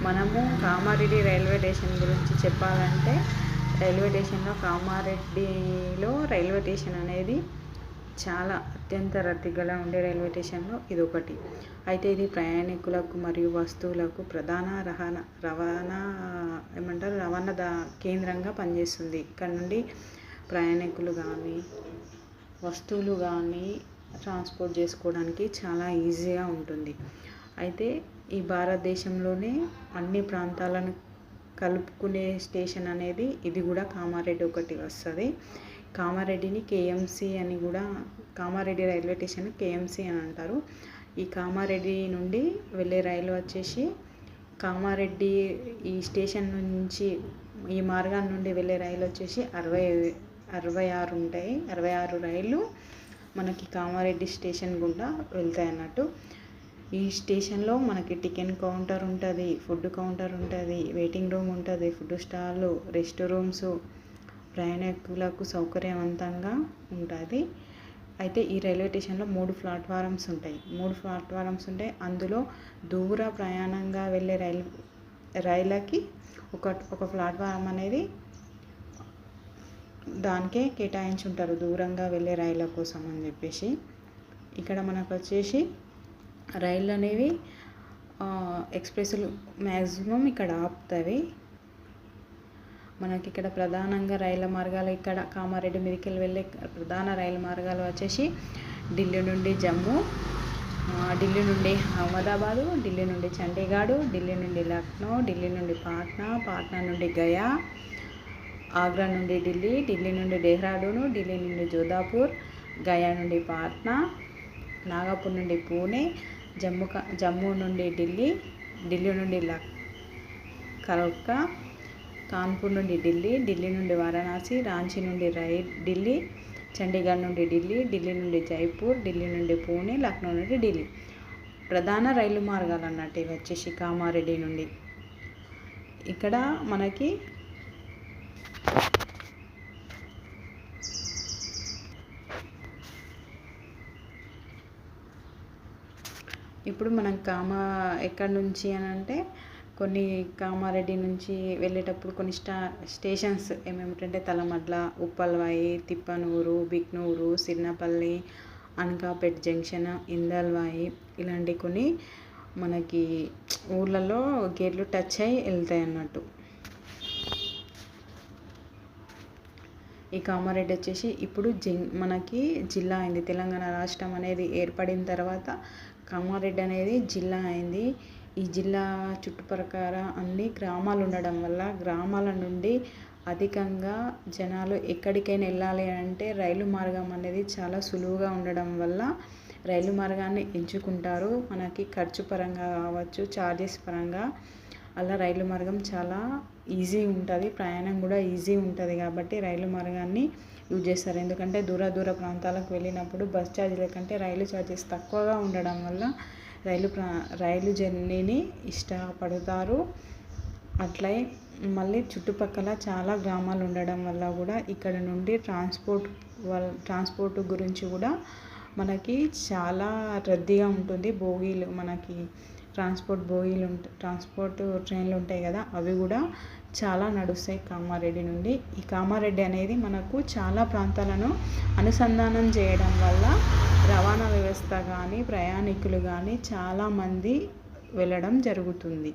మనము Kamareddy railway station గురించి చెప్పాలంటే రైల్వే స్టేషన్లో కామారెడ్డిలో రైల్వే స్టేషన్ అనేది చాలా అత్యంత రద్దీగల ఉండే రైల్వే స్టేషన్లో ఇది ఒకటి. అయితే ఇది ప్రయాణికులకు మరియు వస్తువులకు ప్రధాన రవాణా కేంద్రంగా పనిచేస్తుంది. ఇక్కడ నుండి ప్రయాణికులు కానీ వస్తువులు కానీ ట్రాన్స్పోర్ట్ చేసుకోవడానికి చాలా ఈజీగా ఉంటుంది. అయితే ఈ భారతదేశంలోనే అన్ని ప్రాంతాలను కలుపుకునే స్టేషన్ అనేది ఇది కూడా కామారెడ్డి ఒకటి వస్తుంది. కామారెడ్డిని కేఎంసి అని కూడా, కామారెడ్డి రైల్వే స్టేషన్ కేఎంసి అని అంటారు. ఈ కామారెడ్డి నుండి వెళ్ళే రైలు వచ్చేసి కామారెడ్డి ఈ స్టేషన్ నుంచి ఈ మార్గం నుండి వెళ్ళే రైలు వచ్చేసి 66 ఉంటాయి. 66 రైళ్ళు మనకి కామారెడ్డి స్టేషన్ గుండా వెళ్తాయి అన్నట్టు. ఈ స్టేషన్లో మనకి టికెట్ కౌంటర్ ఉంటుంది, ఫుడ్ కౌంటర్ ఉంటుంది, వెయిటింగ్ రూమ్ ఉంటుంది, ఫుడ్ స్టాళ్ళు, రెస్ట్ రూమ్స్, ప్రయాణికులకు సౌకర్యవంతంగా ఉంటుంది. అయితే ఈ రైల్వే స్టేషన్లో 3 ప్లాట్ఫారమ్స్ ఉంటాయి. 3 ప్లాట్ఫారమ్స్ ఉంటాయి. అందులో దూర ప్రయాణంగా వెళ్ళే రైళ్ళకి ఒక ప్లాట్ఫారం అనేది దానికే కేటాయించి ఉంటారు, దూరంగా వెళ్ళే రైళ్ళ కోసం అని చెప్పేసి. ఇక్కడ మనకు వచ్చేసి రైళ్ళు అనేవి ఎక్స్ప్రెస్లు మ్యాక్సిమం ఇక్కడ ఆపుతాయి. మనకి ఇక్కడ ప్రధానంగా రైళ్ళ మార్గాలు, ఇక్కడ కామారెడ్డి మీదకి వెళ్ళే ప్రధాన రైలు మార్గాలు వచ్చేసి ఢిల్లీ నుండి జమ్మూ, ఢిల్లీ నుండి అహ్మదాబాదు, ఢిల్లీ నుండి చండీగఢ్, ఢిల్లీ నుండి లక్నో, ఢిల్లీ నుండి పాట్నా, పాట్నా నుండి గయా, ఆగ్రా నుండి ఢిల్లీ, ఢిల్లీ నుండి డెహ్రాడూను, ఢిల్లీ నుండి జోధాపూర్, గయా నుండి పాట్నా, నాగపూర్ నుండి పూణే, జమ్మూ నుండి ఢిల్లీ, ఢిల్లీ నుండి కల్కా, కాన్పూర్ నుండి ఢిల్లీ, ఢిల్లీ నుండి వారణాసి, రాంచీ నుండి ఢిల్లీ, చండీగఢ్ నుండి ఢిల్లీ, ఢిల్లీ నుండి జైపూర్, ఢిల్లీ నుండి పూణే, లక్నో నుండి ఢిల్లీ. ప్రధాన రైలు మార్గాలు అన్నట్టు ఇవి వచ్చేసి కామారెడ్డి నుండి. ఇక్కడ మనకి ఇప్పుడు మనం ఎక్కడి నుంచి అని అంటే కొన్ని కామారెడ్డి నుంచి వెళ్ళేటప్పుడు కొన్ని స్టేషన్స్ ఏమేమిటంటే తలమడ్ల, ఉప్పల్వాయి, తిప్పనూరు, బిక్నూరు, సిర్నపల్లి, అనకాపేట్ జంక్షన్, ఇందల్వాయి, ఇలాంటి కొన్ని మనకి ఊర్లలో గేట్లు టచ్ అయ్యి వెళ్తాయి అన్నట్టు. ఈ కామారెడ్డి వచ్చేసి ఇప్పుడు మనకి జిల్లా అయింది. తెలంగాణ రాష్ట్రం అనేది ఏర్పడిన తర్వాత కామారెడ్డి అనేది జిల్లా అయింది. ఈ జిల్లా చుట్టుపక్కల అన్ని గ్రామాలు ఉండడం వల్ల గ్రామాల నుండి అధికంగా జనాలు ఎక్కడికైనా వెళ్ళాలి అంటే రైలు మార్గం అనేది చాలా సులువుగా ఉండడం వల్ల రైలు మార్గాన్ని ఎంచుకుంటారు. మనకి ఖర్చు పరంగా కావచ్చు, ఛార్జెస్ పరంగా అలా రైలు మార్గం చాలా ఈజీ ఉంటుంది, ప్రయాణం కూడా ఈజీ ఉంటుంది. కాబట్టి రైలు మార్గాన్ని యూజ్ చేస్తారు. ఎందుకంటే దూర ప్రాంతాలకు వెళ్ళినప్పుడు బస్ ఛార్జీల కంటే రైలు ఛార్జెస్ తక్కువగా ఉండడం వల్ల రైలు జర్నీని ఇష్టపడతారు. అట్లే మళ్ళీ చుట్టుపక్కల చాలా గ్రామాలు ఉండడం వల్ల కూడా ఇక్కడ నుండి ట్రాన్స్పోర్ట్ గురించి కూడా మనకి చాలా రద్దీగా ఉంటుంది. బోగీలు మనకి ట్రాన్స్పోర్ట్ ట్రైన్లు ఉంటాయి కదా, అవి కూడా చాలా నడుస్తాయి కామారెడ్డి నుండి. ఈ కామారెడ్డి అనేది మనకు చాలా ప్రాంతాలను అనుసంధానం చేయడం వల్ల రవాణా వ్యవస్థ కానీ ప్రయాణికులు కానీ చాలామంది వెళ్ళడం జరుగుతుంది.